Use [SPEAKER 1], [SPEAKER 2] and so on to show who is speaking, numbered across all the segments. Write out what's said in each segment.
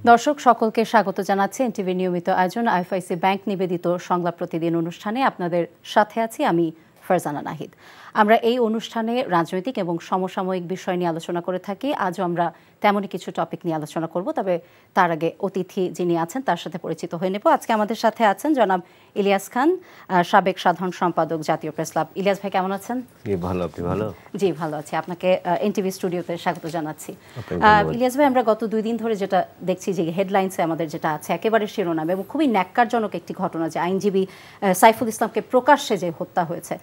[SPEAKER 1] দর্শক সকলকে স্বাগত জানাচ্ছি এনটিভি নিয়মিত আয়োজন আইএফআইসি ব্যাংক নিবেদিত সংলাপ প্রতিদিন অনুষ্ঠানে আপনাদের সাথে আছি আমি ফারজানা নাহিদ। আমরা এই অনুষ্ঠানে রাজনৈতিক এবং সমসাময়িক বিষয় নিয়ে আলোচনা করে থাকি। আজও আমরা তেমনই কিছু টপিক নিয়ে আলোচনা করব, তবে তার আগে অতিথি যিনি আছেন তার সাথে পরিচিত হয়ে নেব। আজকে আমাদের সাথে আছেন জনাব ইলিয়াস খান, সাবেক সাধারণ সম্পাদক, জাতীয় প্রেস ক্লাব। ইলিয়াস ভাই কেমন আছেন?
[SPEAKER 2] ভালো, আপনি ভালো?
[SPEAKER 1] জি ভালো আছি। আপনাকে এনটিভি স্টুডিওতে স্বাগত জানাচ্ছি। ইলিয়াস ভাই, আমরা গত 2 দিন ধরে যেটা দেখছি যে হেডলাইন্সে আমাদের যেটা আছে একেবারে শিরোনাম এবং খুবই ন্যাক্কারজনক একটি ঘটনা, যে আইনজীবী সাইফুল ইসলামকে প্রকাশ্যে যে হত্যা হয়েছে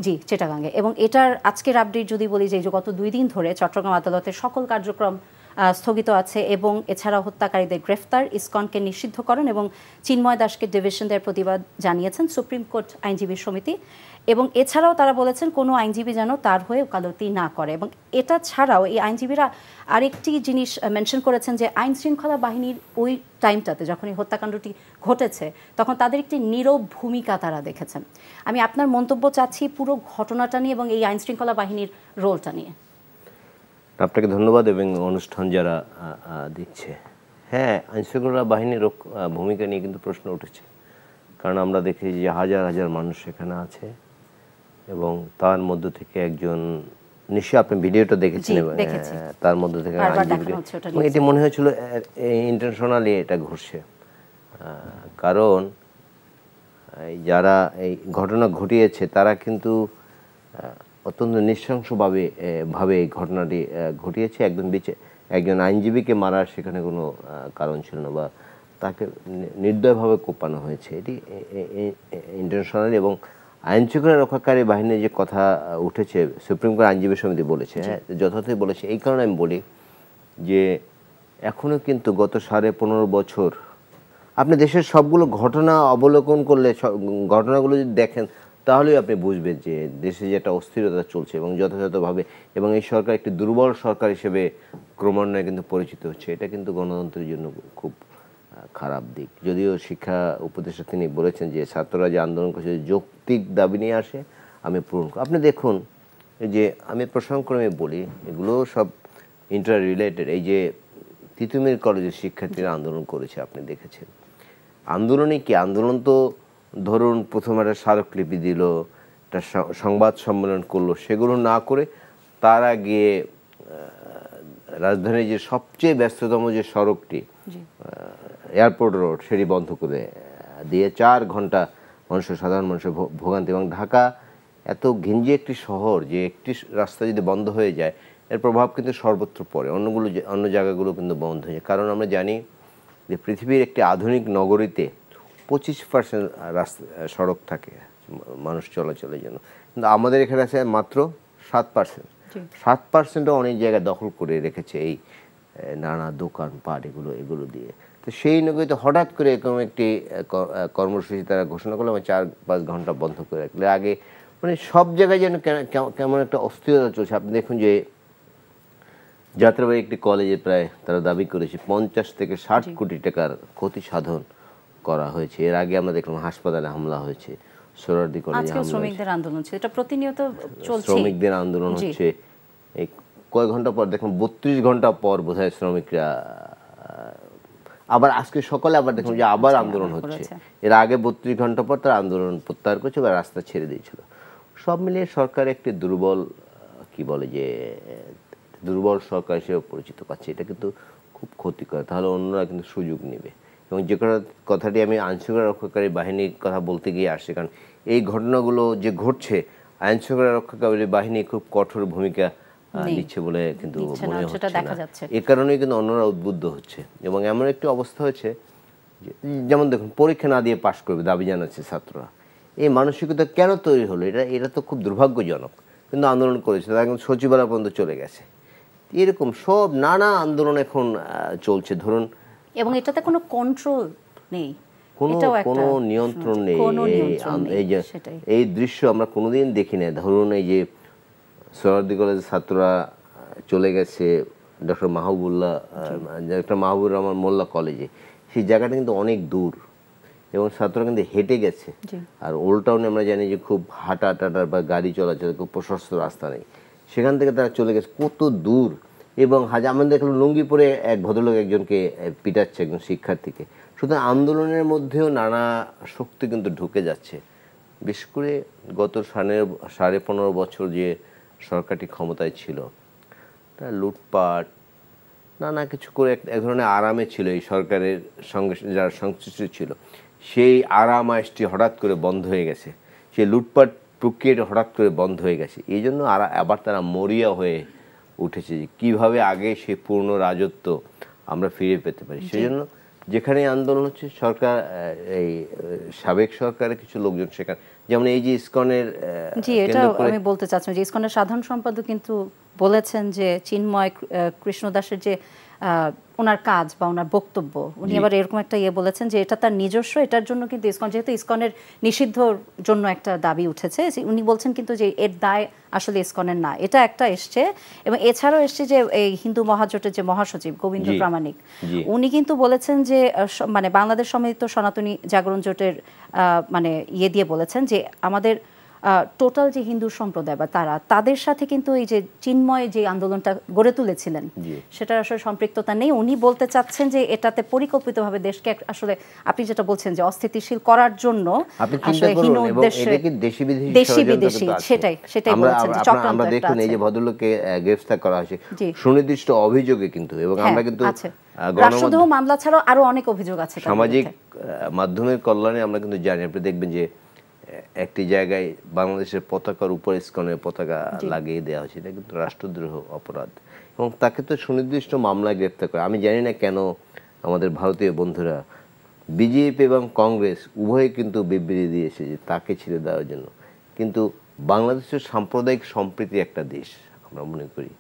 [SPEAKER 1] জি চিটাগাঙ্গে, এবং এটার আজকের আপডেট যদি বলি যে গত 2 দিন ধরে চট্টগ্রাম আদালতের সকল কার্যক্রম স্থগিত আছে এবং এছাড়াও হত্যাকারীদের গ্রেফতার, ইসকনকে নিষিদ্ধকরণ এবং চিন্ময় দাসকে ডিভিশন দেওয়ার প্রতিবাদ জানিয়েছেন সুপ্রিম কোর্ট আইনজীবী সমিতি। এবং এছাড়াও তারা বলেছেন কোনো আইনজীবী যেন তার হয়ে ওকালতি না করে। এবং এটা ছাড়াও এই আইনজীবীরা আরেকটি জিনিস মেনশন করেছেন যে আইন শৃঙ্খলা বাহিনীর ওই টাইমটাতে যখন এই হত্যাকাণ্ডটি ঘটেছে তখন তাদের একটি নীরব ভূমিকা তারা দেখেছেন। আমি আপনার মন্তব্য চাচ্ছি পুরো ঘটনাটা নিয়ে এবং এই আইন শৃঙ্খলা বাহিনীর রোলটা নিয়ে।
[SPEAKER 2] আপনাকে ধন্যবাদ এবং অনুষ্ঠান যারা দিচ্ছে। হ্যাঁ, আইনশৃঙ্খলা বাহিনীর ভূমিকা নিয়ে কিন্তু প্রশ্ন উঠেছে, কারণ আমরা দেখি যে হাজার হাজার মানুষ সেখানে আছে এবং তার মধ্য থেকে একজন, নিশ্চয়ই আপনি ভিডিওটা দেখেছেন, তার মধ্য থেকে এটি মনে হয়েছিল ইন্টেনশনালি এটা ঘটছে, কারণ যারা এই ঘটনা ঘটিয়েছে তারা কিন্তু অত্যন্ত নৃশংসভাবে এই ঘটনাটি ঘটিয়েছে। একজন আইনজীবীকে মারার সেখানে কোনো কারণ ছিল না, বা তাকে নির্দয়ভাবে কোপানো হয়েছে, এটি ইন্টারন্যাশনাল। এবং আইন শৃঙ্খলা রক্ষাকারী বাহিনীর যে কথা উঠেছে, সুপ্রিম কোর্ট আইনজীবী সমিতি বলেছে, হ্যাঁ যথার্থই বলেছে। এই কারণে আমি বলি যে এখনও কিন্তু গত 15.5 বছর আপনি দেশের সবগুলো ঘটনা অবলোকন করলে, ঘটনাগুলো যদি দেখেন তাহলেই আপনি বুঝবেন যে দেশে যে একটা অস্থিরতা চলছে এবং যথাযথভাবে, এবং এই সরকার একটি দুর্বল সরকার হিসেবে ক্রমান্বয়ে কিন্তু পরিচিত হচ্ছে। এটা কিন্তু গণতন্ত্রের জন্য খুব খারাপ দিক। যদিও শিক্ষা উপদেষ্টা তিনি বলেছেন যে ছাত্ররা যে আন্দোলন করছে যৌক্তিক দাবি নিয়ে আসে, আমি পূরণ করি। আপনি দেখুন, এই যে আমি প্রসঙ্গক্রমে বলি, এগুলো সব ইন্টার রিলেটেড। এই যে তিতুমির কলেজের শিক্ষার্থীরা আন্দোলন করেছে, আপনি দেখেছেন আন্দোলনে কি, আন্দোলন তো ধরুন প্রথমে একটা স্মারকলিপি দিল, একটা সংবাদ সম্মেলন করলো, সেগুলো না করে তারা গিয়ে রাজধানীর যে সবচেয়ে ব্যস্ততম যে সড়কটি এয়ারপোর্ট রোড, সেটি বন্ধ করে দিয়ে 4 ঘন্টা সাধারণ মানুষের ভোগান্তি। এবং ঢাকা এত ঘিঞ্জি একটি শহর যে একটি রাস্তা যদি বন্ধ হয়ে যায় এর প্রভাব কিন্তু সর্বত্র পড়ে, অন্য জায়গাগুলো কিন্তু বন্ধ হয়ে যায়। কারণ আমরা জানি যে পৃথিবীর একটি আধুনিক নগরীতে 25% রাস্তা সড়ক থাকে মানুষ চলাচলের জন্য, কিন্তু আমাদের এখানে আছে মাত্র 7%। 7%ও অনেক জায়গায় দখল করে রেখেছে এই নানা দোকানপাট এগুলো দিয়ে। তো সেই নগরীতে হঠাৎ করে এরকম একটি কর্মসূচি তারা ঘোষণা করলো, 4-5 ঘন্টা বন্ধ করে রাখলে। আগে মানে সব জায়গায় যেন কেমন একটা অস্থিরতা চলছে। আপনি দেখুন যে যাত্রাবাড়ি একটি কলেজে প্রায় তারা দাবি করেছে 50 থেকে 60 কোটি টাকার ক্ষতি সাধন করা হয়েছে। এর আগে আমরা দেখলাম হাসপাতালে হামলা হয়েছে, সোহরাওয়ার্দী কলেজে হামলা,
[SPEAKER 1] শ্রমিকদের আন্দোলন ছিল, এটা প্রতিনিয়ত চলছে,
[SPEAKER 2] শ্রমিকদের আন্দোলন হচ্ছে। এই কয়েক ঘন্টা পর দেখলাম 32 ঘন্টা পর বোধহয় শ্রমিকরা আবার আজকে সকালে আবার দেখলাম যে আবার আন্দোলন হচ্ছে। এর আগে 32 ঘন্টা পর তারা আন্দোলন প্রত্যাহার করেছে বা রাস্তা ছেড়ে দিয়েছিল। সব মিলিয়ে সরকার একটি দুর্বল, কি বলে যে দুর্বল সরকার হিসেবে পরিচিত পাচ্ছে। এটা কিন্তু খুব ক্ষতিকর, তাহলে অন্যরা কিন্তু সুযোগ নেবে। এবং যে কথাটি আমি আইনশৃঙ্খলা রক্ষাকারী বাহিনীর কথা বলতে গিয়ে আসছে, কারণ এই ঘটনাগুলো যে ঘটছে আইনশৃঙ্খলা রক্ষাকারী বাহিনী খুব কঠোর ভূমিকা নিচ্ছে বলে কিন্তু মনে হচ্ছে না। এ কারণেই কিন্তু অন্যরা উদ্বুদ্ধ হচ্ছে। এবং এমন একটি অবস্থা হয়েছে যেমন দেখুন, পরীক্ষা না দিয়ে পাশ করবে দাবি জানাচ্ছে ছাত্ররা। এই মানসিকতা কেন তৈরি হলো? এটা তো খুব দুর্ভাগ্যজনক। কিন্তু আন্দোলন করেছে, তারা কিন্তু সচিবালয় পর্যন্ত চলে গেছে। এরকম সব নানা আন্দোলন এখন চলছে ধরুন,
[SPEAKER 1] এবং এটাতে কোনো কন্ট্রোল নেই,
[SPEAKER 2] কোনো নিয়ন্ত্রণ নেই। এই দৃশ্য আমরা কোনোদিন দেখি না। ধরুন এই যে সোহরাওয়ার্দী কলেজের ছাত্ররা চলে গেছে ডক্টর মাহবুবুর রহমান মোল্লা কলেজে, সেই জায়গাটা কিন্তু অনেক দূর এবং ছাত্ররা কিন্তু হেঁটে গেছে। আর ওল্ড টাউনে আমরা জানি যে খুব হাঁটার বা গাড়ি চলাচল খুব প্রশস্ত রাস্তা নেই, সেখান থেকে তারা চলে গেছে কত দূর। এবং আমরা দেখলাম লুঙ্গি পরে এক ভদ্রলোক একজনকে পিটাচ্ছে, একজন শিক্ষার্থীকে। সুতরাং আন্দোলনের মধ্যেও নানা শক্তি কিন্তু ঢুকে যাচ্ছে। বিশেষ করে গত 15.5 বছর যে সরকারটি ক্ষমতায় ছিল, তা লুটপাট নানা কিছু করে এক ধরনের আরামে ছিল এই সরকারের সঙ্গে যারা সংশ্লিষ্ট ছিল। সেই আরাম আয়েশটি হঠাৎ করে বন্ধ হয়ে গেছে, সেই লুটপাট প্রক্রিয়াটা হঠাৎ করে বন্ধ হয়ে গেছে। এই জন্য আবার তারা মরিয়া হয়ে উঠেছে যে কীভাবে আগে সেই পূর্ণ রাজত্ব আমরা ফিরে পেতে পারি। সেই জন্য যেখানে আন্দোলন হচ্ছে, সরকার এই সাবেক সরকারের কিছু লোকজন সেখানে, যেমন এই যে ইসকনের,
[SPEAKER 1] জি এটা আমি বলতে চাচ্ছি যে ইসকনের সাধারণ সম্পাদক কিন্তু বলেছেন যে চিন্ময় কৃষ্ণদাসের যে ওনার কাজ বা ওনার বক্তব্য, উনি আবার এরকম একটা বলেছেন যে এটা তার নিজস্ব, এটার জন্য কিন্তু ইসকন, যেহেতু ইসকনের নিষিদ্ধর জন্য একটা দাবি উঠেছে, উনি বলছেন কিন্তু যে এর দায় আসলে ইসকনের না, এটা একটা এসছে। এবং এছাড়াও এসছে যে এই হিন্দু মহাজোটের যে মহাসচিব গোবিন্দ প্রামাণিক, উনি কিন্তু বলেছেন যে মানে বাংলাদেশ সম্মিলিত সনাতনী জাগরণ জোটের মানে দিয়ে বলেছেন যে আমাদের টোটাল যে হিন্দু সম্প্রদায় বা তাদের সাথে কিন্তু এই যে চিন্ময় যে আন্দোলনটা গড়ে তুলেছিলেন সেটার আসলে সম্পৃক্ততা নেই। উনি বলতে চাচ্ছেন যে এটাতে পরিকল্পিতভাবে দেশকে আসলে আপনি যেটা বলছেন যে অস্থিতিশীল করার জন্য আসলে হীন উদ্দেশ্যে দেশি বিদেশি সেটাই বলছেন যে চক্রান্ত।
[SPEAKER 2] আমরা দেখুন এই যে ভদ্রলোককে গ্রেফতার করা হয়েছে সুনির্দিষ্ট অভিযোগে কিন্তু, এবং আমরা কিন্তু
[SPEAKER 1] রাষ্ট্রদ্রোহ মামলা ছাড়াও আরো অনেক অভিযোগ আছে
[SPEAKER 2] সামাজিক মাধ্যমের কল্যাণে। আমরা কিন্তু জানি, আপনি দেখবেন যে একটি জায়গায় বাংলাদেশের পতাকার উপর ইসকনের পতাকা লাগিয়ে দেওয়া হয়েছে, এটা কিন্তু রাষ্ট্রদ্রোহ অপরাধ, এবং তাকে তো সুনির্দিষ্ট মামলায় গ্রেফতার করে। আমি জানি না কেন আমাদের ভারতীয় বন্ধুরা, বিজেপি এবং কংগ্রেস উভয়ে কিন্তু বিবৃতি দিয়েছে যে তাকে ছেড়ে দেওয়ার জন্য। কিন্তু বাংলাদেশের সাম্প্রদায়িক সম্প্রীতি একটা দেশ, আমরা মনে করি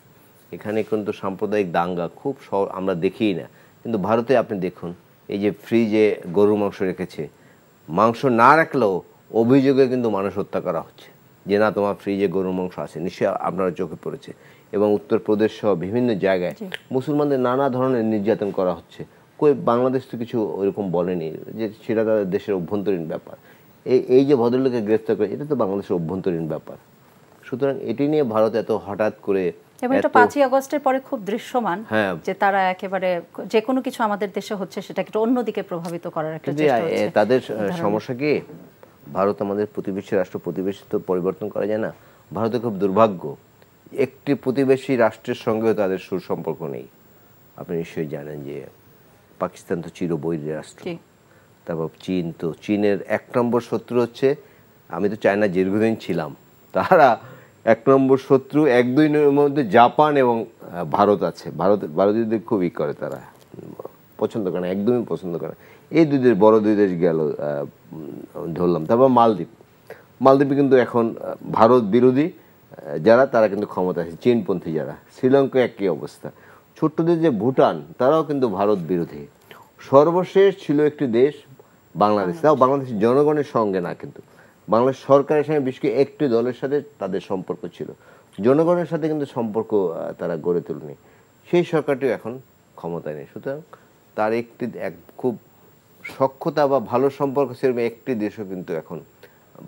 [SPEAKER 2] এখানে কিন্তু সাম্প্রদায়িক দাঙ্গা খুব আমরা দেখি না। কিন্তু ভারতে আপনি দেখুন, এই যে ফ্রিজে গরুর মাংস রেখেছে, মাংস না রাখলেও অভিযোগে কিন্তু মানুষ হত্যা করা হচ্ছে যে না তোমার ফ্রিজে গরুর মাংস আছে, নিশ্চয়ই আপনারা চোখে পড়েছে। এবং উত্তরপ্রদেশ সহ বিভিন্ন জায়গায় মুসলমানদের নানা ধরনের নির্যাতন করা হচ্ছে। কই বাংলাদেশ তো কিছু ওইরকম বলেনি, যে সেটা তাদের দেশের অভ্যন্তরীণ ব্যাপার। এই যে ভদ্রলোকে গ্রেফতার করে, এটা তো বাংলাদেশের অভ্যন্তরীণ ব্যাপার। সুতরাং এটি নিয়ে ভারত এত হঠাৎ করে,
[SPEAKER 1] এবং এটা 5ই আগস্টের পরে খুব দৃশ্যমান যে তারা একেবারে যে কোনো কিছু আমাদের দেশে হচ্ছে সেটাকে একটু অন্যদিকে প্রভাবিত করার একটা চেষ্টা হচ্ছে।
[SPEAKER 2] তাদের সমস্যা কি, ভারত আমাদের প্রতিবেশী রাষ্ট্র, প্রতিবেশী তো পরিবর্তন করা যায় না। ভারতের খুব দুর্ভাগ্য, একটি প্রতিবেশী রাষ্ট্রের সঙ্গেও তাদের সুসম্পর্ক নেই। আপনি নিশ্চয়ই জানেন যে পাকিস্তান তো চিরবৈরী রাষ্ট্র, তারপর চীন, তো চীনের 1 নম্বর শত্রু হচ্ছে, আমি তো চায়না দীর্ঘদিন ছিলাম, তারা 1 নম্বর শত্রু। 1-2 মধ্যে জাপান এবং ভারত আছে। ভারতীয়দের খুবই করে, তারা পছন্দ করে না, একদমই পছন্দ করে না। এই বড় দুই দেশ গেল ধরলাম। তারপর মালদ্বীপে কিন্তু এখন ভারত বিরোধী যারা, তারা কিন্তু ক্ষমতা আছে, চীনপন্থী যারা। শ্রীলঙ্কা একই অবস্থা। ছোট্ট দেশ যে ভুটান, তারাও কিন্তু ভারত বিরোধী। সর্বশেষ ছিল একটি দেশ বাংলাদেশ, তাও বাংলাদেশের জনগণের সঙ্গে না, কিন্তু বাংলাদেশ সরকারের সঙ্গে বিশেষ করে একটি দলের সাথে তাদের সম্পর্ক ছিল, জনগণের সাথে কিন্তু সম্পর্ক তারা গড়ে তোলেনি। সেই সরকারটিও এখন ক্ষমতায় নেই। সুতরাং তার খুব সখ্যতা বা ভালো সম্পর্ক সেরকম একটি দেশও কিন্তু এখন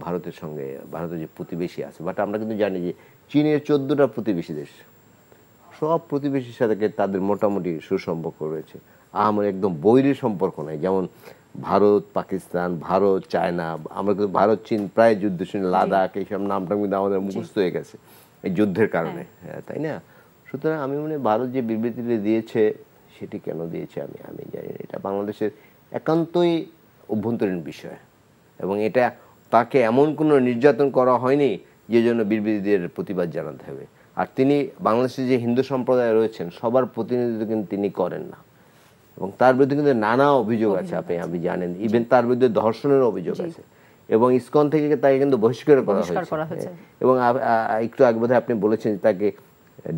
[SPEAKER 2] ভারতের সঙ্গে, ভারতের যে প্রতিবেশী আছে। বাট আমরা কিন্তু জানি যে চীনের 14টা প্রতিবেশী দেশ, সব প্রতিবেশীর সাথে তাদের মোটামুটি সুসম্পর্ক রয়েছে। আমার একদম বৈরী সম্পর্ক নাই, যেমন ভারত পাকিস্তান, ভারত চায়না। আমরা কিন্তু ভারত চীন প্রায় যুদ্ধ শুনে, লাদাখ, এইসব নামটা কিন্তু আমাদের মুখস্থ হয়ে গেছে এই যুদ্ধের কারণে, তাই না? সুতরাং আমি মনে ভারত যে বিবৃতিটি দিয়েছে, সেটি কেন দিয়েছে আমি জানি না। এটা বাংলাদেশের একান্তই অভ্যন্তরীণ বিষয়, এবং এটা তাকে এমন কোনো নির্যাতন করা হয়নি যে জন্য বিবৃতিদের প্রতিবাদ জানাতে হবে। আর তিনি বাংলাদেশে যে হিন্দু সম্প্রদায় রয়েছেন, সবার প্রতিনিধিত্ব কিন্তু তিনি করেন না, এবং তার বিরুদ্ধে কিন্তু নানা অভিযোগ আছে, আপনি জানেন। ইভেন তার বিরুদ্ধে ধর্ষণের অভিযোগ আছে, এবং ইসকন থেকে তাকে কিন্তু বহিষ্কার করা হয়েছে। এবং একটু আগে বোধহয় আপনি বলেছেন তাকে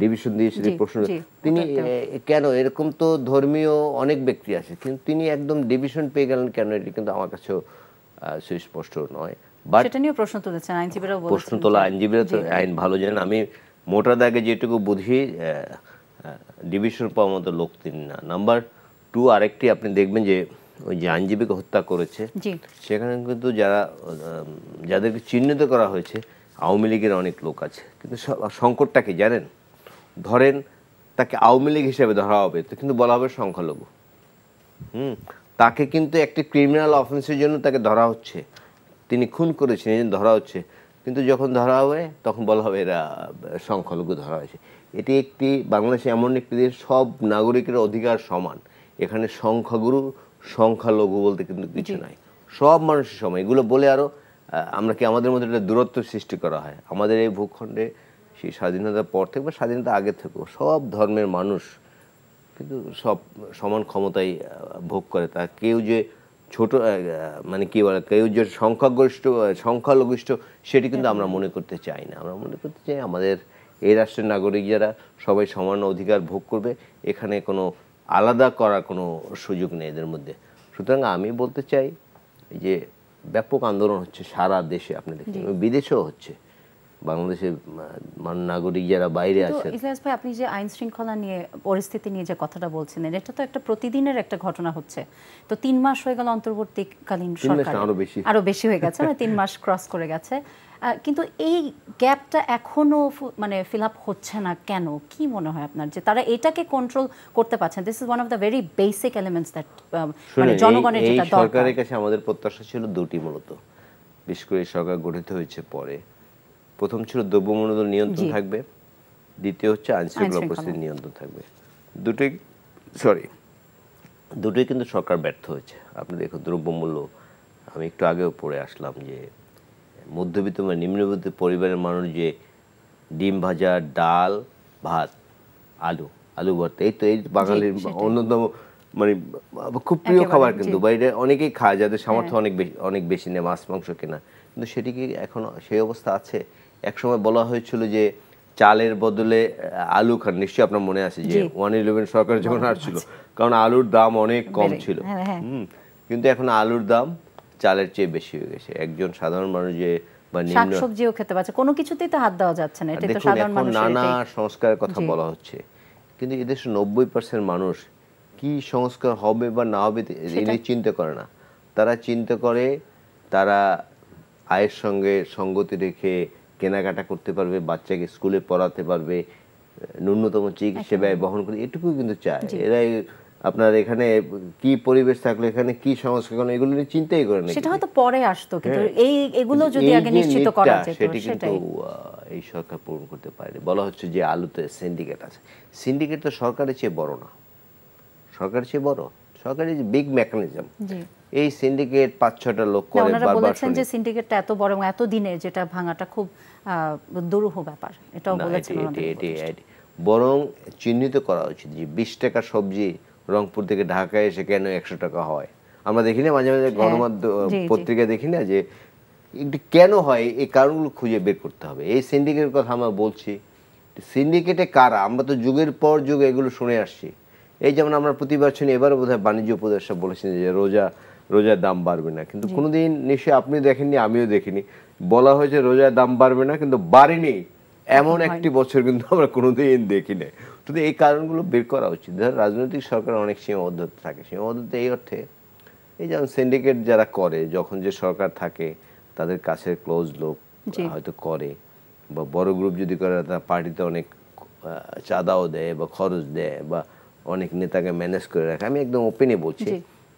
[SPEAKER 2] ডিভিশন দিয়েছে প্রশ্ন, তিনি কেন, এরকম তো ধর্মীয় অনেক ব্যক্তি আছে, কিন্তু তিনি একদম ডিভিশন পেয়ে গেলেন কেন, এটি কিন্তু আমার কাছেও সুস্পষ্ট নয়। বাট
[SPEAKER 1] সেটা নিয়ে প্রশ্ন তুলেছেন আইনজীবীরা,
[SPEAKER 2] প্রশ্ন তোলা আইনজীবীরা তো আইন ভালো জানেন। আমি মোটা দাগে যেটুকু বুঝি, ডিভিশন পাওয়ার মতো লোক তিনি না। নাম্বার 2, আরেকটি আপনি দেখবেন যে ওই যে আইনজীবীকে হত্যা করেছে, সেখানে কিন্তু যাদেরকে চিহ্নিত করা হয়েছে, আওয়ামী লীগের অনেক লোক আছে। কিন্তু সংকটটা কি জানেন, ধরেন তাকে আওয়ামী লীগ হিসেবে ধরা হবে, তো কিন্তু বলা হবে সংখ্যালঘু। তাকে কিন্তু একটি ক্রিমিনাল অফেন্সের জন্য তাকে ধরা হচ্ছে, তিনি খুন করেছেন এই জন্য ধরা হচ্ছে, কিন্তু যখন ধরা হবে তখন বলা হবে এরা সংখ্যালঘু ধরা হয়েছে। এটি একটি বাংলাদেশে এমন একটি দেশ, সব নাগরিকের অধিকার সমান, এখানে সংখ্যাগুরু সংখ্যালঘু বলতে কিন্তু কিছু নাই, সব মানুষের সমান। এগুলো বলে আরও আমরা কি আমাদের মধ্যে একটা দূরত্ব সৃষ্টি করা হয়। আমাদের এই ভূখণ্ডে সেই স্বাধীনতার পর থেকে বা স্বাধীনতা আগে থেকেও সব ধর্মের মানুষ কিন্তু সব সমান ক্ষমতায় ভোগ করে। তা কেউ যে ছোট মানে কি বলে, কেউ যে সংখ্যালঘিষ্ঠ সেটি কিন্তু আমরা মনে করতে চাই না। আমরা মনে করতে চাই আমাদের এই রাষ্ট্রের নাগরিক যারা সবাই সমান অধিকার ভোগ করবে, এখানে কোনো আলাদা করার কোনো সুযোগ নেই এদের মধ্যে। সুতরাং আমি বলতে চাই যে ব্যাপক আন্দোলন হচ্ছে সারা দেশে, আপনি দেখছেন বিদেশেও হচ্ছে। বাংলাদেশের নাগরিক যারা বাইরে আছেন।
[SPEAKER 1] ইলিয়াস ভাই, আপনি যে আইন শৃঙ্খলা নিয়ে পরিস্থিতি নিয়ে যে কথাটা বলছিলেন, এটা তো একটা প্রতিদিনের একটা ঘটনা হচ্ছে। তো 3 মাস হয়ে গেল অন্তর্বর্তীকালীন সরকার, আরো বেশি হয়ে গেছে, মানে 3 মাস ক্রস করে গেছে, কিন্তু এই গ্যাপটা এখনো মানে ফিল আপ হচ্ছে না কেন? কি মনে হয় আপনার যে তারা এটাকে কন্ট্রোল করতে পারছেন? This is one of the very basic elements that মানে জনগণের যেটা দরকার।
[SPEAKER 2] সরকারের কাছে আমাদের প্রত্যাশা ছিল দুটি মূলত, বিশেষ করে সরকার গঠিত হয়েছে পরে। প্রথম ছিল দ্রব্যমূল্য নিয়ন্ত্রণ থাকবে, দ্বিতীয় হচ্ছে আইনশৃঙ্খলা পরিস্থিতি নিয়ন্ত্রণ থাকবে। দুটোই কিন্তু সরকার ব্যর্থ হয়েছে। আপনি দেখুন দ্রব্যমূল্য, আমি একটু আগেও পড়ে আসলাম যে মধ্যবিত্ত বা নিম্নবিত্ত পরিবারের মানুষ যে ডিম ভাজা, ডাল, ভাত, আলু ভর্তা, এই বাঙালির অন্যতম মানে খুব প্রিয় খাবার, কিন্তু বাইরে অনেকেই খায় যাদের সামর্থ্য অনেক বেশি নেই মাছ মাংস কেনা, কিন্তু সেটি কি এখন সেই অবস্থা আছে? একসময় বলা হয়েছিল যে চালের বদলে আলু খান, নিশ্চয়ই আপনার মনে আছে যে 111 সরকার যখন আসছিল, কারণ আলুর দাম অনেক কম ছিল। কিন্তু এখন আলুর দাম চালের চেয়ে বেশি হয়ে গেছে। একজন সাধারণ মানুষ যে বা
[SPEAKER 1] শাকসবজিও খেতে পাচ্ছে, কোনো কিছুতেই তো হাত দেওয়া যাচ্ছে না, এটা তো সাধারণ মানুষের
[SPEAKER 2] নানা সংস্কারের কথা বলা হচ্ছে, কিন্তু এদেশে 90% মানুষ কি সংস্কার হবে বা না হবে এনে চিন্তা করে না। তারা চিন্তা করে তারা আয়ের সঙ্গে সঙ্গতি রেখে কেনাকাটা করতে পারবে, বাচ্চাকে স্কুলে পড়াতে পারবে, ন্যূনতম চিকিৎসা ব্যয় বহন করে, এটুকু কিন্তু চায়। এরাই আপনার এখানে কি পরিবেশ থাকলে এখানে কি সংস্কার করবে এগুলো নিয়ে চিন্তাই করে না।
[SPEAKER 1] সেটা হয়তো পরে আসতো, কিন্তু এগুলো যদি আগে নিশ্চিত করা যেত
[SPEAKER 2] সেটা কিন্তু এই সরকার পূরণ করতে পারে। বলা হচ্ছে যে আলুতে সিন্ডিকেট আছে, সিন্ডিকেট তো সরকারের চেয়ে বড় না, সরকারের চেয়ে বড়, সরকারের বিগ মেকানিজম। এই সিন্ডিকেট 5-6টা লোক করে বারবার
[SPEAKER 1] বলেছেন যে সিন্ডিকেটটা এত বড় এবং এত দিনের, যেটা ভাঙাটা খুব দুরূহ ব্যাপার, এটাও বলেছেন।
[SPEAKER 2] বরং চিহ্নিত করা উচিত যে 20 টাকা সবজি রংপুর থেকে ঢাকায় এসে কেন 100 টাকা হয়। আমরা দেখি না মাঝে মাঝে গণমাধ্যম পত্রিকা দেখি না যে একটু কেন হয়, এই কারণগুলো খুঁজে বের করতে হবে। এই সিন্ডিকেটের কথা আমরা বলছি, সিন্ডিকেটে কারা? আমরা তো যুগের পর যুগ এগুলো শুনে আসছি। এই যেমন আমরা প্রতিবার শুনি, এবারও বোধহয় বাণিজ্য উপদেষ্টা বলেছেন যে রোজার দাম বাড়বে না, কিন্তু কোনোদিন নিশ্চয়ই আপনি দেখেননি, আমিও দেখিনি, বলা হয়েছে রোজার দাম বাড়বে না, কিন্তু বাড়েনি এমন একটি বছর কিন্তু আমরা কোনোদিন দেখি না। তো এই কারণগুলো বের করা উচিত। ধর রাজনৈতিক সরকার অনেক সীমাবদ্ধতা থাকে, সীমাবদ্ধতা এই অর্থে, এই যেমন সিন্ডিকেট যারা করে, যখন যে সরকার থাকে তাদের কাছে ক্লোজ লোক হয়তো করে, বা বড় গ্রুপ যদি করে তারা পার্টিতে অনেক চাঁদাও দেয় বা খরচ দেয় বা অনেক নেতাকে ম্যানেজ করে রাখে, আমি একদম ওপেনে বলছি।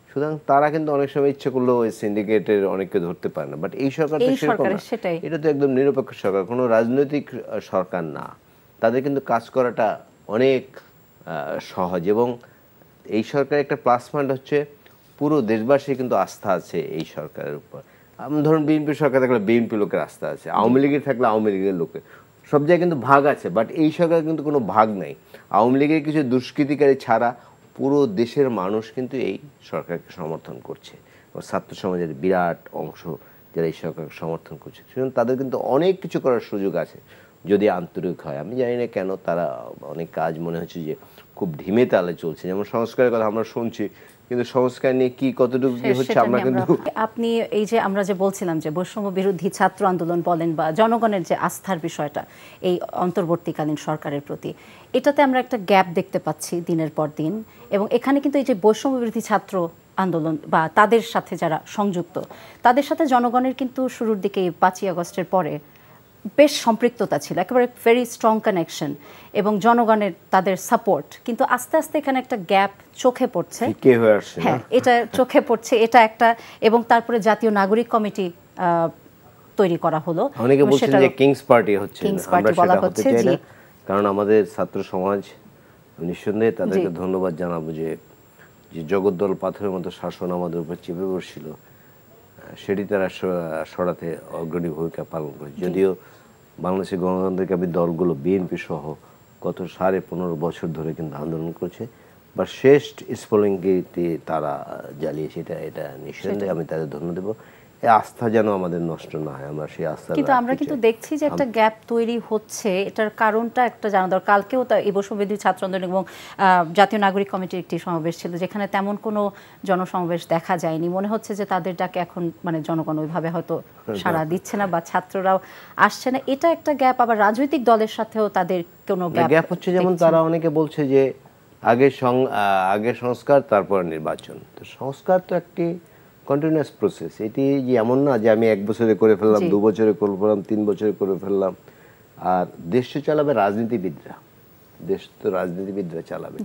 [SPEAKER 2] সুতরাং তারা কিন্তু অনেক সময় ইচ্ছে করলেও ওই সিন্ডিকেটের অনেককে ধরতে পারে না। বাট এই সরকার তো সেরকম না, এটা তো একদম নিরপেক্ষ সরকার, কোনো রাজনৈতিক সরকার না। তাদের কিন্তু কাজ করাটা অনেক সহজ, এবং এই সরকারের একটা প্লাস পয়েন্ট হচ্ছে পুরো দেশবাসীর কিন্তু আস্থা আছে এই সরকারের উপর। ধরুন বিএনপি সরকার থাকলে বিএনপি লোকের আস্থা আছে, আওয়ামী লীগের থাকলে আওয়ামী লীগের লোকের, সব জায়গায় কিন্তু ভাগ আছে। বাট এই সরকার কিন্তু কোনো ভাগ নাই। আওয়ামী লীগের কিছু দুষ্কৃতিকারী ছাড়া পুরো দেশের মানুষ কিন্তু এই সরকারকে সমর্থন করছে। ছাত্র সমাজের বিরাট অংশ যারা এই সরকারকে সমর্থন করছে, সুতরাং তাদের কিন্তু অনেক কিছু করার সুযোগ আছে যদি আন্তরিক হয়। আমি জানি না কেন তারা অনেক কাজ মনে হচ্ছে যে খুব ধিমে তালে চলছে। যেমন সংস্কারের কথা আমরা শুনছি, কিন্তু সংস্কার নিয়ে কি কতটুকু কি হচ্ছে আমরা কিন্তু।
[SPEAKER 1] আপনি এই যে আমরা যে বলছিলাম যে বৈষম্য বিরোধী ছাত্র আন্দোলন বলেন বা জনগণের যে আস্থার বিষয়টা এই অন্তর্বর্তীকালীন সরকারের প্রতি, এটাতে আমরা একটা গ্যাপ দেখতে পাচ্ছি দিনের পর দিন। এবং এখানে কিন্তু এই যে বৈষম্য বিরোধী ছাত্র আন্দোলন বা তাদের সাথে যারা সংযুক্ত, তাদের সাথে জনগণের কিন্তু শুরুর দিকে 5ই আগস্টের পরে বেশ সম্পৃক্ততা ছিল, একেবারে ভেরি স্ট্রং কানেকশন এবং জনগণের তাদের সাপোর্ট, কিন্তু আস্তে আস্তে এখানে একটা গ্যাপ চোখে পড়ছে। হ্যাঁ, এটা চোখে পড়ছে, এটা একটা। এবং তারপরে জাতীয় নাগরিক কমিটি তৈরি করা হলো,
[SPEAKER 2] অনেকে বলছেন যে কিংস পার্টি হচ্ছে, আমরা সেটা হতে চাই না, কারণ আমাদের ছাত্র সমাজ নিঃসন্দেহে তাদেরকে ধন্যবাদ জানাবো যে জগদ্দল পাথরের মতো শাসন আমাদের উপর চেপে বসছিল, সেটি তারা সরাতে অগ্রণী ভূমিকা পালন করে। যদিও বাংলাদেশের গণতান্ত্রিক দলগুলো বিএনপি সহ গত 15.5 বছর ধরে কিন্তু আন্দোলন করছে, বা শেষ স্ফুলিঙ্গটি তারা জ্বালিয়েছে, এটা নিঃসন্দেহে আমি তাদের ধন্যবাদ দেবো। এই আস্থা যেন আমাদের নষ্ট না হয়, আমরা সেই আস্থা।
[SPEAKER 1] কিন্তু আমরা কিন্তু দেখছি যে একটা গ্যাপ তৈরি হচ্ছে, এটার কারণটা একটা জানা দরকার। কালকেও এই বৈষম্যবিরোধী ছাত্র আন্দোলন এবং জাতীয় নাগরিক কমিটির একটি সমাবেশ ছিল, যেখানে তেমন কোনো জনসমাবেশ দেখা যায়নি। মনে হচ্ছে যে তাদের ডাকে এখন মানে জনগণ ওইভাবে হয়তো সাড়া দিচ্ছে না, বা ছাত্ররাও আসছে না। এটা একটা গ্যাপ। আবার রাজনৈতিক দলের সাথেও তাদের কোনো
[SPEAKER 2] গ্যাপ হচ্ছে, যেমন তারা অনেকে বলছে যে আগে সংস্কার তারপর নির্বাচন। তো সংস্কার তো একটি কন্টিনিউয়াস প্রসেস, এটি যে এমন না যে আমি 1 বছরে করে ফেললাম, 2 বছরে করে ফেললাম, 3 বছরে করে ফেললাম। আর দেশ চালাবে রাজনীতিবিদরা, দেশ তো রাজনীতিবিদরা চালাবে।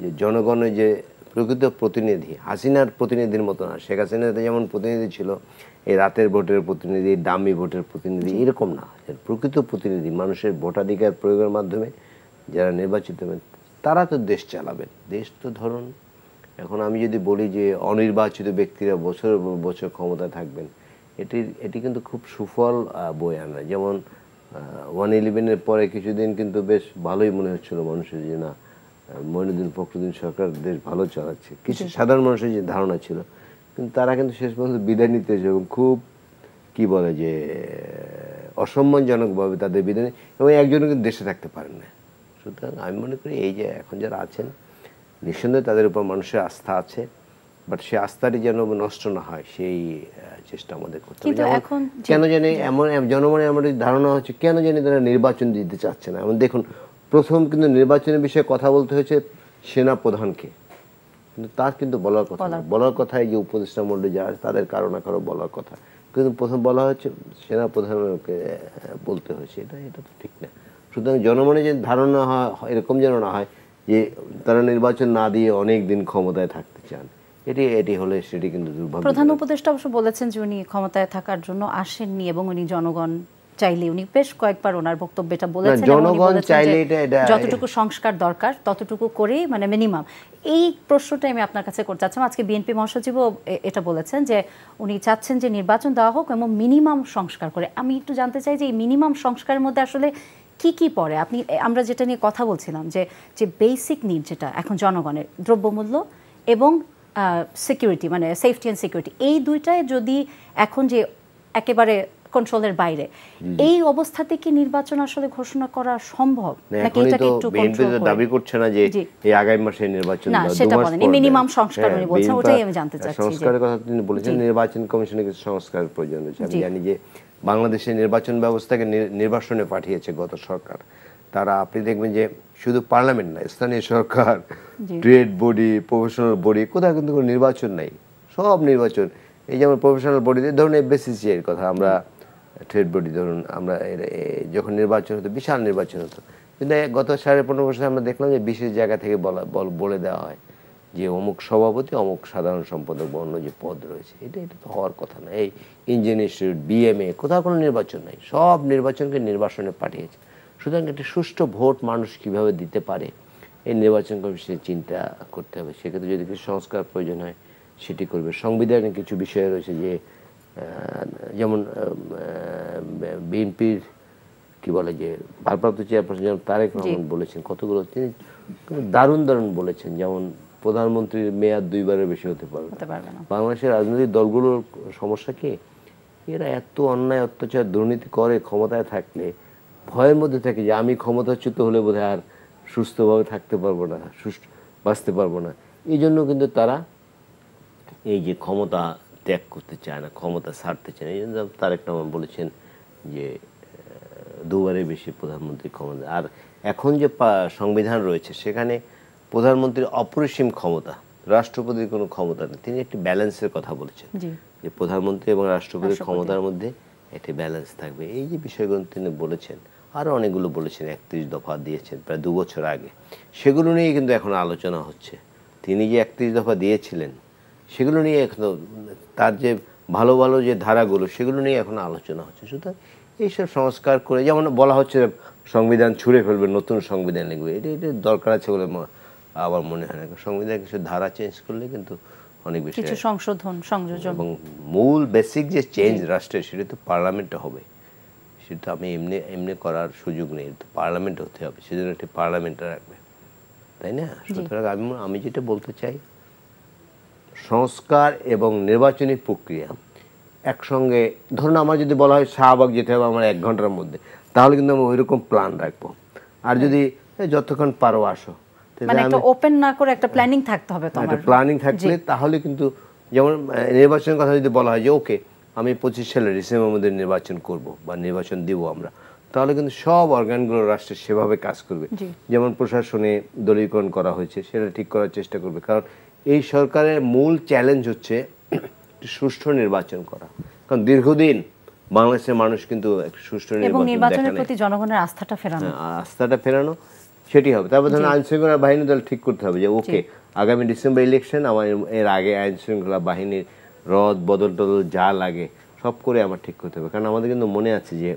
[SPEAKER 2] যে জনগণের যে প্রকৃত প্রতিনিধি, হাসিনার প্রতিনিধির মতো না। শেখ হাসিনাতে যেমন প্রতিনিধি ছিল, এই রাতের ভোটের প্রতিনিধি, দামি ভোটের প্রতিনিধি, এরকম না। প্রকৃত প্রতিনিধি, মানুষের ভোটাধিকার প্রয়োগের মাধ্যমে যারা নির্বাচিত হবেন, তারা তো দেশ চালাবেন। দেশ তো ধরুন, এখন আমি যদি বলি যে অনির্বাচিত ব্যক্তিরা বছরের পর বছর ক্ষমতায় থাকবেন, এটি কিন্তু খুব সুফল বয়ে আনে। যেমন 1/11-এর পরে কিছুদিন কিন্তু বেশ ভালোই মনে হচ্ছিল মানুষের, যে না, মঈনুদ্দিন ফখরুদ্দিন সরকার দেশ ভালো চালাচ্ছে, কিছু সাধারণ মানুষের যে ধারণা ছিল। কিন্তু তারা কিন্তু শেষ পর্যন্ত বিদায় নিতে হয়েছে, এবং খুব কি বলে যে অসম্মানজনকভাবে তাদের বিদায়, এবং একজনও কিন্তু দেশে থাকতে পারেন না। সুতরাং আমি মনে করি এই যে এখন যারা আছেন, নিঃসন্দেহে তাদের উপর মানুষের আস্থা আছে, বাট সেই আস্থাটি যেন নষ্ট না হয় সেই চেষ্টা আমাদের করতে হবে। কেন জানি এমন জনমনে আমার ধারণা হচ্ছে, কেন জানি তারা নির্বাচন দিতে চাচ্ছে না। এমন দেখুন, প্রথম কিন্তু নির্বাচনের বিষয়ে কথা বলতে হয়েছে সেনা প্রধানকে, কিন্তু তার কিন্তু বলার কথা এই যে উপদেষ্টা মণ্ডলী যারা আছে তাদের কারো না কারো বলার কথা, কিন্তু প্রথম বলা হচ্ছে সেনা প্রধানকে বলতে হয়েছে। এটা তো ঠিক না। সুতরাং জনমনে যে ধারণা হয় এরকম যেন না হয় যে তারা নির্বাচন না দিয়ে অনেক দিন ক্ষমতায় থাকতে চান। এটি হলে সেটি কিন্তু দুর্ভাগ্য।
[SPEAKER 1] প্রধান উপদেষ্টা অবশ্য বলেছেন যে উনি ক্ষমতায় থাকার জন্য আসেননি, এবং উনি জনগণ চাইলে, উনি বেশ কয়েকবার ওনার বক্তব্যটা বলেছেন,
[SPEAKER 2] জনগণ চাইলে
[SPEAKER 1] যতটুকু সংস্কার দরকার ততটুকু করে, মানে মিনিমাম। এই প্রশ্নটা আমি আপনার কাছে করতে চাচ্ছিলাম। আজকে বিএনপি মহাসচিবও এটা বলেছেন যে উনি চাচ্ছেন যে নির্বাচন দেওয়া হোক এবং মিনিমাম সংস্কার করে। আমি একটু জানতে চাই যে এই মিনিমাম সংস্কারের মধ্যে আসলে কি কি পড়ে? আমরা যেটা নিয়ে কথা বলছিলাম, যে বেসিক নিড যেটা এখন জনগণের, দ্রব্যমূল্য এবং সিকিউরিটি, মানে সেফটি অ্যান্ড সিকিউরিটি, এই দুইটায় যদি এখন যে একেবারে কন্ট্রোলের বাইরে, এই অবস্থাতে কি নির্বাচন আসলে ঘোষণা করা সম্ভব?
[SPEAKER 2] নাকি এটাকে একটু বিএনপি দাবি করছে না যে এই আগামী মাসে নির্বাচন,
[SPEAKER 1] না সেটা বলেনি, মিনিমাম সংস্কার উনি বলছেন, ওটাই আমি জানতে চাচ্ছি।
[SPEAKER 2] সংস্কারের কথা তিনি বলেছেন, নির্বাচন কমিশনে কিছু সংস্কারের প্রয়োজন রয়েছে। আমি জানি যে বাংলাদেশের নির্বাচন ব্যবস্থাকে নির্বাসনে পাঠিয়েছে গত সরকার। তারা, আপনি দেখবেন যে শুধু পার্লামেন্ট না, স্থানীয় সরকার, ট্রেড বডি, প্রফেশনাল বডি, কোথাও কিন্তু কোনো নির্বাচন নাই, সব নির্বাচন। এই যেমন প্রফেশনাল বডিতে ধরুন FBCCI এর কথা, আমরা ট্রেড বডি ধরুন, আমরা যখন নির্বাচন হতো বিশাল নির্বাচন হতো, কিন্তু গত 15.5 বছর আমরা দেখলাম যে বিশেষ জায়গা থেকে বলে দেওয়া হয় যে অমুক সভাপতি, অমুক সাধারণ সম্পাদক বা অন্য যে পদ রয়েছে, এটা তো হওয়ার কথা না। এই ইঞ্জিন ইনস্টিটিউট, BMA, কোথাও কোনো নির্বাচন নাই, সব নির্বাচনকে নির্বাসনে পাঠিয়েছে। সুতরাং একটি সুষ্ঠু ভোট মানুষ কিভাবে দিতে পারে, এই নির্বাচন কমিশনের চিন্তা করতে হবে। সেক্ষেত্রে যদি কিছু সংস্কার প্রয়োজন হয় সেটি করবে। সংবিধানে কিছু বিষয় রয়েছে, যে যেমন বিএনপির কি বলে যে ভারপ্রাপ্ত চেয়ারপারসন যেমন তারেক রহমান বলেছেন, কতগুলো তিনি দারুণ বলেছেন, যেমন প্রধানমন্ত্রীর মেয়াদ 2 বারের বেশি হতে পারবে না। বাংলাদেশের রাজনৈতিক দলগুলোর সমস্যা কি, এরা এত অন্যায় অত্যাচার দুর্নীতি করে ক্ষমতায় থাকলে ভয়ের মধ্যে থাকে যে আমি ক্ষমতাচ্যুত হলে বোধহয় আর সুস্থভাবে থাকতে পারবো না, বাঁচতে পারবো না। এই জন্য কিন্তু তারা এই যে ক্ষমতা ত্যাগ করতে চায় না, ক্ষমতা ছাড়তে চায় না। এই জন্য তারেক রহমান বলেছেন যে 2 বারের বেশি প্রধানমন্ত্রী ক্ষমতা। আর এখন যে সংবিধান রয়েছে সেখানে প্রধানমন্ত্রীর অপরিসীম ক্ষমতা, রাষ্ট্রপতির কোনো ক্ষমতা নেই। তিনি একটি ব্যালেন্সের কথা বলেছেন, যে প্রধানমন্ত্রী এবং রাষ্ট্রপতির ক্ষমতার মধ্যে একটি ব্যালেন্স থাকবে। এই যে বিষয়গুলো তিনি বলেছেন, আরও অনেকগুলো বলেছেন, 31 দফা দিয়েছেন প্রায় 2 বছর আগে, সেগুলো নিয়ে কিন্তু এখন আলোচনা হচ্ছে। তিনি যে 31 দফা দিয়েছিলেন সেগুলো নিয়ে এখন তার যে ভালো ভালো যে ধারাগুলো সেগুলো নিয়ে এখন আলোচনা হচ্ছে। সুতরাং এইসব সংস্কার করে, যেমন বলা হচ্ছে সংবিধান ছুঁড়ে ফেলবে, নতুন সংবিধান লিখবে, এটা দরকার আছে বলে আমার মনে হয় না। সংবিধান কিছু ধারা চেঞ্জ করলে কিন্তু অনেক বেশি
[SPEAKER 1] কিছু সংশোধন সংযোজন
[SPEAKER 2] এবং মূল বেসিক যে চেঞ্জ রাষ্ট্রের, সেটা তো পার্লামেন্টে হবে। সেটা আমি এমনি এমনি করার সুযোগ নেই, তো পার্লামেন্ট হতে হবে, সেজন্য একটি পার্লামেন্টে রাখবে, তাই না? সুতরাং আমি যেটা বলতে চাই, সংস্কার এবং নির্বাচনী প্রক্রিয়া একসঙ্গে, ধরুন আমার যদি বলা হয় শাহবাগ যেতে হবে আমার 1 ঘন্টার মধ্যে, তাহলে কিন্তু আমি ওইরকম প্ল্যান রাখবো। আর যদি যতক্ষণ পারো আসো,
[SPEAKER 1] মানে একটা ওপেন না করে একটা প্ল্যানিং থাকতে হবে, তো
[SPEAKER 2] একটা প্ল্যানিং থাকলে তাহলে কিন্তু, যেমন নির্বাচনের কথা যদি বলা হয় যে ওকে আমি 25 সালের ডিসেম্বর মধ্যে নির্বাচন করব বা নির্বাচন দিব আমরা, তাহলে কিন্তু সব অর্গানগুলো রাষ্ট্রের সেভাবে কাজ করবে। যেমন প্রশাসনে দলীয়করণ করা হয়েছে সেটা ঠিক করার চেষ্টা করবে, কারণ এই সরকারের মূল চ্যালেঞ্জ হচ্ছে সুষ্ঠু নির্বাচন করা। কারণ দীর্ঘদিন বাংলাদেশের মানুষ কিন্তু একটা সুষ্ঠু
[SPEAKER 1] নির্বাচনের প্রতি জনগণের আস্থাটা ফেরানো
[SPEAKER 2] সেটি হবে। তারপর ধরুন আইন শৃঙ্খলা বাহিনী দল ঠিক করতে হবে যে ওকে আগামী ডিসেম্বর ইলেকশন, আমার এর আগে আইন শৃঙ্খলা বাহিনীর রদ বদল টদল যা লাগে সব করে আমার ঠিক করতে হবে। কারণ আমাদের কিন্তু মনে আছে যে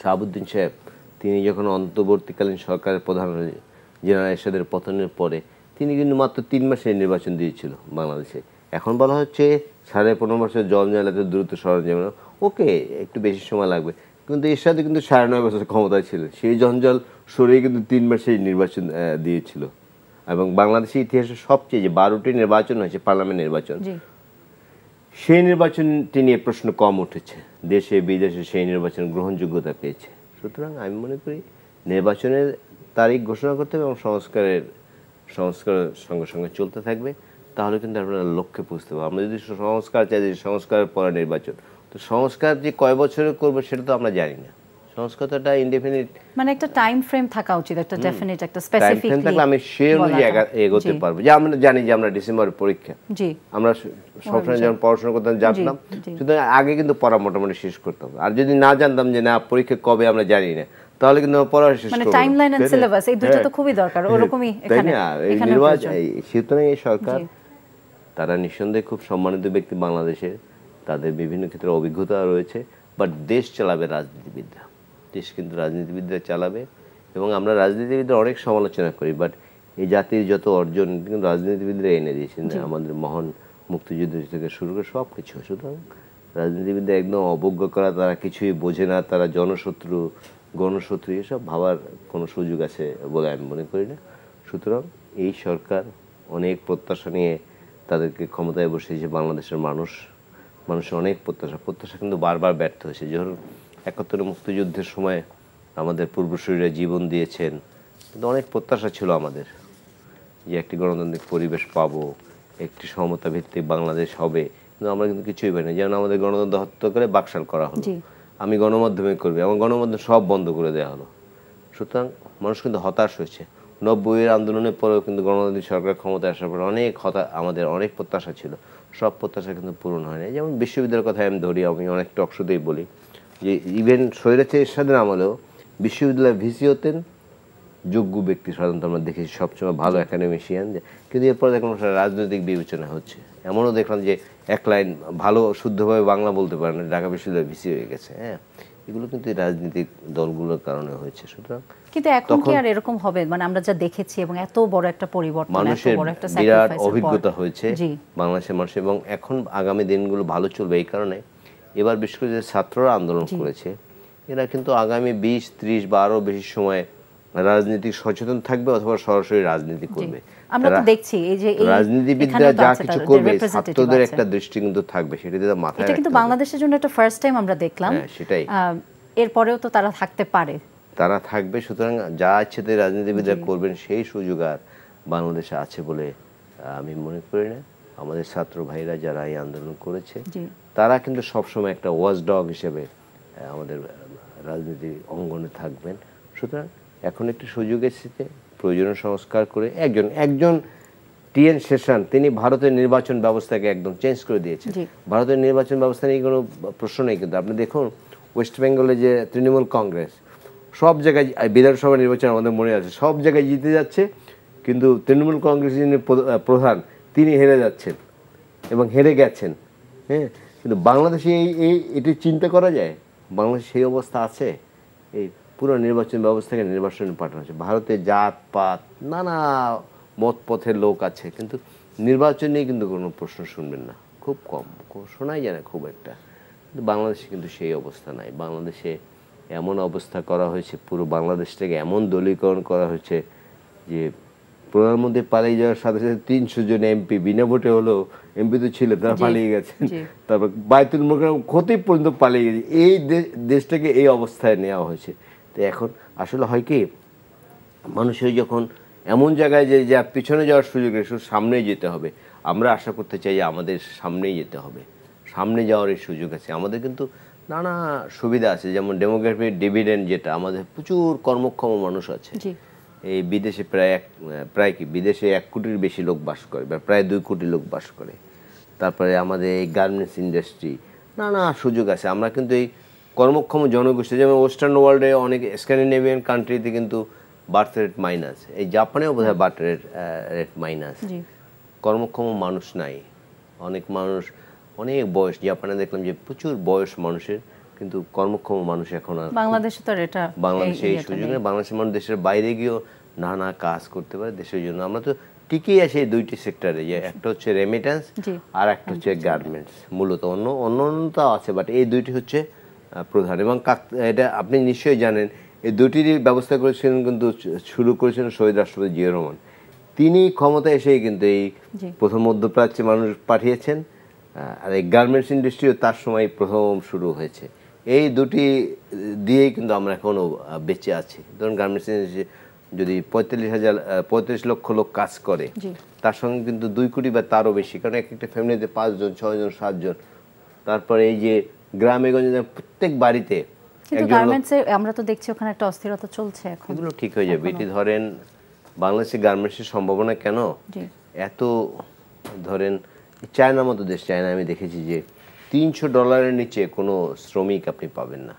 [SPEAKER 2] শাহাবুদ্দিন সাহেব তিনি যখন অন্তর্বর্তীকালীন সরকারের প্রধান জেনারেল এরশাদের পতনের পরে তিনি কিন্তু মাত্র 3 মাসে নির্বাচন দিয়েছিল বাংলাদেশে। এখন বলা হচ্ছে 15.5 বছর জঞ্জাল, এত দ্রুত সরঞ্জাম, ওকে একটু বেশি সময় লাগবে, কিন্তু এরশাদ কিন্তু 9.5 বছর ক্ষমতায় ছিল, সেই জঞ্জাল সরিয়ে কিন্তু 3 মাসে নির্বাচন দিয়েছিল। এবং বাংলাদেশের ইতিহাসে সবচেয়ে যে 12টি নির্বাচন হয়েছে পার্লামেন্ট নির্বাচন, সেই নির্বাচনটি নিয়ে প্রশ্ন কম উঠেছে, দেশে বিদেশে সেই নির্বাচন গ্রহণযোগ্যতা পেয়েছে। সুতরাং আমি মনে করি নির্বাচনের তারিখ ঘোষণা করতে হবে এবং সংস্কারের সঙ্গে সঙ্গে চলতে থাকবে, তাহলে কিন্তু আপনারা লক্ষ্যে পৌঁছতে পারবো। আমরা যদি সংস্কার চাই যে সংস্কারের পরে নির্বাচন, তো সংস্কার যে কয় বছরে করবো সেটা তো আমরা জানি না। সংস্কার তো একটা ইনডেফিনিট,
[SPEAKER 1] মানে একটা টাইম ফ্রেম থাকা উচিত, একটা ডেফিনিট একটা স্পেসিফিক টাইম থাকলে
[SPEAKER 2] আমি সেই অনুযায়ী এগোতে পারবো। যে আমরা জানি যে আমরা ডিসেম্বরের পরীক্ষা, আমরা সবসময় যখন পড়াশোনা করতাম জানতাম, সুতরাং আগে কিন্তু পড়া মোটামুটি শেষ করতাম। আর যদি না জানতাম যে না পরীক্ষা কবে আমরা জানি না, তাহলে কিন্তু পড়া শেষ করব না।
[SPEAKER 1] মানে টাইমলাইন এন্ড সিলেবাস এই দুটো তো খুবই দরকার, ওরকমই এখানে
[SPEAKER 2] নির্বাচন। সুতরাং এই সরকার, তারা নিঃসন্দেহে খুব সম্মানিত ব্যক্তি বাংলাদেশের, তাদের বিভিন্ন ক্ষেত্রে অভিজ্ঞতা রয়েছে, বাট দেশ চালাবে রাজনীতিবিদরা, দেশ কিন্তু রাজনীতিবিদরা চালাবে। এবং আমরা রাজনীতিবিদরা অনেক সমালোচনা করি, বাট এই জাতির যত অর্জন কিন্তু রাজনীতিবিদরা এনে দিয়েছেন, আমাদের মহান মুক্তিযুদ্ধ থেকে শুরু করে সব কিছু। সুতরাং রাজনীতিবিদরা একদম অবজ্ঞ করা, তারা কিছুই বোঝে না, তারা জনশত্রু গণশত্রু, এসব ভাবার কোনো সুযোগ আছে বলে আমি মনে করি না। সুতরাং এই সরকার অনেক প্রত্যাশা নিয়ে তাদেরকে ক্ষমতায় বসিয়েছে। বাংলাদেশের মানুষের অনেক প্রত্যাশা কিন্তু বারবার ব্যর্থ হয়েছে। যখন 71 মুক্তিযুদ্ধের সময় আমাদের পূর্বসূরীরা জীবন দিয়েছেন, কিন্তু অনেক প্রত্যাশা ছিল আমাদের যে একটি গণতান্ত্রিক পরিবেশ পাবো, একটি সমতা ভিত্তিক বাংলাদেশ হবে, কিন্তু আমরা কিন্তু কিছুই পাই না। যেমন আমাদের গণতন্ত্র হত্যা করে বাকশাল করা হলো, আমি গণমাধ্যমে করবি, আমার গণমাধ্যম সব বন্ধ করে দেওয়া হলো। সুতরাং মানুষ কিন্তু হতাশ হয়েছে। 90-এর আন্দোলনের পরেও কিন্তু গণতান্ত্রিক সরকার ক্ষমতায় আসার পর আমাদের অনেক প্রত্যাশা ছিল, সব প্রত্যাশা কিন্তু পূরণ হয় না। যেমন বিশ্ববিদ্যালয়ের কথা আমি ধরি, আমি অনেক টকশোতেই বলি যে ইভেন স্বৈরাচারী এরশাদের আমলেও বিশ্ববিদ্যালয়ে ভিসি হতেন যোগ্য ব্যক্তি, সাধারণত আমরা দেখেছি সবসময় ভালো একাডেমিশিয়ান, কিন্তু এরপর দেখলাম রাজনৈতিক বিবেচনা হচ্ছে। এমনও দেখলাম যে এক লাইন ভালো শুদ্ধভাবে বাংলা বলতে পারে না, ঢাকা বিশ্ববিদ্যালয়ে ভিসি হয়ে গেছে। হ্যাঁ, এগুলো কিন্তু রাজনৈতিক দলগুলোর কারণে হয়েছে। সুতরাং
[SPEAKER 1] কিন্তু এখন কি আর এরকম হবে? মানে আমরা যা দেখেছি এবং এত বড় একটা পরিবর্তন,
[SPEAKER 2] মানুষের বিরাট অভিজ্ঞতা হয়েছে বাংলাদেশের মানুষ, এবং এখন আগামী দিনগুলো ভালো চলবে। এই কারণে এবার বিশেষ করে যে ছাত্ররা আন্দোলন করেছে, এরা কিন্তু আগামী 20, 30 বা আরও বেশি সময় রাজনীতি সচেতন থাকবে অথবা সরাসরি রাজনীতি করবে।
[SPEAKER 1] আমরা তো দেখছি এই যে
[SPEAKER 2] রাজনীতিবিদরা যা কিছু করবে, ছাত্রদের একটা দৃষ্টি কিন্তু থাকবে, সেটা মাথায় রাখতে হবে।
[SPEAKER 1] এটা কিন্তু বাংলাদেশের জন্য একটা ফার্স্ট টাইম আমরা দেখলাম।
[SPEAKER 2] সেটাই,
[SPEAKER 1] এরপরেও তো তারা থাকতে পারে,
[SPEAKER 2] তারা থাকবে। সুতরাং যা ইচ্ছে তাই রাজনীতিবিদরা করবেন, সেই সুযোগ আর বাংলাদেশে আছে বলে আমি মনে করি না। আমাদের ছাত্র ভাইরা যারা এই আন্দোলন করেছে, তারা কিন্তু সবসময় একটা ওয়াচডগ হিসেবে আমাদের রাজনীতি অঙ্গনে থাকবেন। সুতরাং এখন একটি সুযোগ এসেছে, প্রয়োজনীয় সংস্কার করে একজন টিএন শেষান তিনি ভারতের নির্বাচন ব্যবস্থাকে একদম চেঞ্জ করে দিয়েছেন। ভারতের নির্বাচন ব্যবস্থা নিয়ে কোনো প্রশ্ন নেই, কিন্তু আপনি দেখুন ওয়েস্ট বেঙ্গলে যে তৃণমূল কংগ্রেস সব জায়গায়, বিধানসভা নির্বাচন আমাদের মনে আছে, সব জায়গায় জিতে যাচ্ছে, কিন্তু তৃণমূল কংগ্রেস যিনি প্রধান তিনি হেরে যাচ্ছেন এবং হেরে গেছেন। হ্যাঁ, কিন্তু বাংলাদেশে এটি চিন্তা করা যায়? বাংলাদেশে সেই অবস্থা আছে? এই পুরো নির্বাচন ব্যবস্থাকে নির্বাচনে পাঠানো হচ্ছে। ভারতে জাত পাত নানা মত পথের লোক আছে, কিন্তু নির্বাচন নিয়ে কিন্তু কোনো প্রশ্ন শুনবেন না, খুব কম, শোনাই যায় না খুব একটা। কিন্তু বাংলাদেশে কিন্তু সেই অবস্থা নাই। বাংলাদেশে এমন অবস্থা করা হয়েছে, পুরো বাংলাদেশটাকে এমন দলীয়করণ করা হয়েছে যে প্রধানমন্ত্রী পালিয়ে যাওয়ার সাথে সাথে 300 জন এমপি বিনা ভোটে হলেও এমপি তো ছিল, তারা পালিয়ে গেছেন। তারপর বায়তুল মুকাররম খতিব পর্যন্ত পালিয়ে গেছে। এই দেশটাকে এই অবস্থায় নেওয়া হয়েছে। তো এখন আসলে হয় কি, মানুষের যখন এমন জায়গায় যে পিছনে যাওয়ার সুযোগ নেই, শুধু সামনেই যেতে হবে। আমরা আশা করতে চাই যে আমাদের সামনেই যেতে হবে, সামনে যাওয়ার এই সুযোগ আছে। আমাদের কিন্তু নানা সুবিধা আছে, যেমন ডেমোগ্রাফিক ডিভিডেন্ড, যেটা আমাদের প্রচুর কর্মক্ষম মানুষ আছে। এই বিদেশে প্রায় কি বিদেশে 1 কোটির বেশি লোক বাস করে, বা প্রায় 2 কোটি লোক বাস করে। তারপরে আমাদের এই গার্মেন্টস ইন্ডাস্ট্রি, নানা সুযোগ আছে। আমরা কিন্তু এই কর্মক্ষম জনগোষ্ঠী, যেমন ওয়েস্টার্ন ওয়ার্ল্ডে অনেক স্ক্যান্ডিনেভিয়ান কান্ট্রিতে কিন্তু বার্থ রেট মাইনাস, এই জাপানেও বোধহয় বার্থ রেট মাইনাস। কর্মক্ষম মানুষ নাই, অনেক মানুষ অনেক বয়স। জাপানে দেখলাম যে প্রচুর বয়স মানুষের, কিন্তু কর্মক্ষম মানুষ এখন আর
[SPEAKER 1] বাংলাদেশে তো এটা
[SPEAKER 2] বাংলাদেশে এই সুযোগ নেই। বাংলাদেশের মানুষ দেশের বাইরে গিয়েও নানা কাজ করতে পারে দেশের জন্য। আমরা তো টিকেই আছি এই 2টি সেক্টরে, যে একটা হচ্ছে রেমিটেন্স আর একটা হচ্ছে গার্মেন্টস। মূলত অন্য তো আছে, বাট এই 2টি হচ্ছে প্রধান। এবং এটা আপনি নিশ্চয়ই জানেন, এই 2টিরই ব্যবস্থা করেছিলেন, কিন্তু শুরু করেছিলেন শহীদ রাষ্ট্রপতি জিয়াউর রহমান। তিনি ক্ষমতায় এসেই কিন্তু এই প্রথম মধ্যপ্রাচ্যে মানুষ পাঠিয়েছেন, আর এই গার্মেন্টস ইন্ডাস্ট্রিও তার সময় প্রথম শুরু হয়েছে। এই 2টি দিয়েই কিন্তু আমরা এখনও বেঁচে আছি। ধরুন গার্মেন্টস ইন্ডাস্ট্রি যদি 45 লক্ষ লোক কাজ করে, তার সঙ্গে কিন্তু 2 কোটি বা তারও বেশি, কারণ একটা ফ্যামিলিতে 5 জন 6 জন 7 জন। তারপরে এই যে গ্রামে গঞ্জে প্রত্যেক বাড়িতে
[SPEAKER 1] আমরা তো দেখছি ওখানে একটা অস্থিরতা চলছে এখন।
[SPEAKER 2] এগুলো ঠিক হয়ে যাবে। এটি ধরেন বাংলাদেশে গার্মেন্টসের সম্ভাবনা কেন এত, ধরেন চায়নার মতো দেশ, চায়না আমি দেখেছি যে $300 নিচে কোনো শ্রমিক আপনি পাবেন না,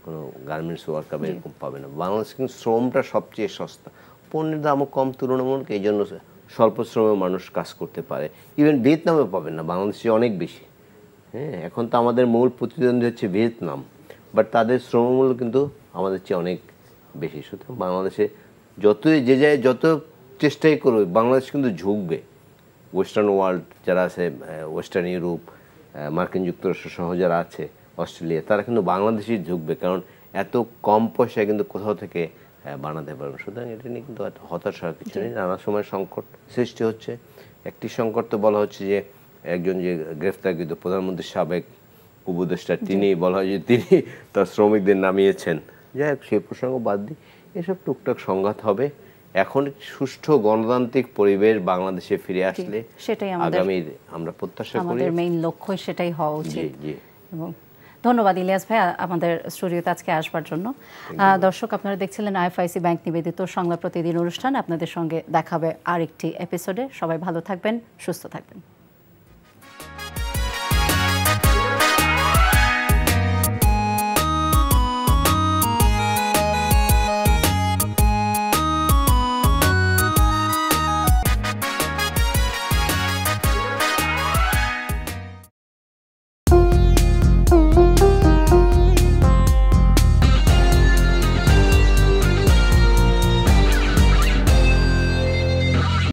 [SPEAKER 2] কোনো গার্মেন্টস ওয়ার্কার এরকম পাবেন না। বাংলাদেশে কিন্তু শ্রমটা সবচেয়ে সস্তা, পণ্যের দামও কম তুলনামূলক, এই জন্য স্বল্প শ্রমে মানুষ কাজ করতে পারে। ইভেন ভিয়েতনামে পাবেন না, বাংলাদেশে অনেক বেশি। হ্যাঁ, এখন তো আমাদের মূল প্রতিদ্বন্দ্বী হচ্ছে ভিয়েতনাম, বাট তাদের শ্রমমূল্য কিন্তু আমাদের চেয়ে অনেক বেশি। সুতরাং বাংলাদেশে যে যায় যত চেষ্টাই করবে, বাংলাদেশ কিন্তু ঝুঁকবে। ওয়েস্টার্ন ওয়ার্ল্ড যারা আছে, ওয়েস্টার্ন ইউরোপ, মার্কিন যুক্তরাষ্ট্র সহ যারা আছে, অস্ট্রেলিয়া, তারা কিন্তু বাংলাদেশই ঝুঁকবে, কারণ এত কম পয়সায় কিন্তু কোথাও থেকে বানাতে পারবে। সুতরাং এটা নিয়ে কিন্তু হতাশ হওয়ার কিছু নেই। নানা সময় সংকট সৃষ্টি হচ্ছে। একটি সংকট তো বলা হচ্ছে যে একজন যে গ্রেফতারকৃত প্রধানমন্ত্রীর সাবেক উপদেষ্টা, তিনি বলা হয় যে তিনি তার শ্রমিকদের নামিয়েছেন। যাই হোক, সেই প্রসঙ্গ বাদ দিই, এসব টুকটাক সংঘাত হবে। এখন সুষ্ঠু গণতান্ত্রিক পরিবেশ বাংলাদেশে ফিরে আসলে
[SPEAKER 1] সেটাই
[SPEAKER 2] আগামীর আমরা প্রত্যাশা করি,
[SPEAKER 1] আমাদের মেইন লক্ষ্য সেটাই হওয়া উচিত। এবং ধন্যবাদ ইলিয়াস ভাই আমাদের স্টুডিওতে আজকে আসবার জন্য। দর্শক, আপনারা দেখছিলেন আইএফআইসি ব্যাংক নিবেদিত সংবাদ প্রতিদিন অনুষ্ঠান। আপনাদের সঙ্গে দেখাবে আরেকটি এপিসোডে। সবাই ভালো থাকবেন, সুস্থ থাকবেন।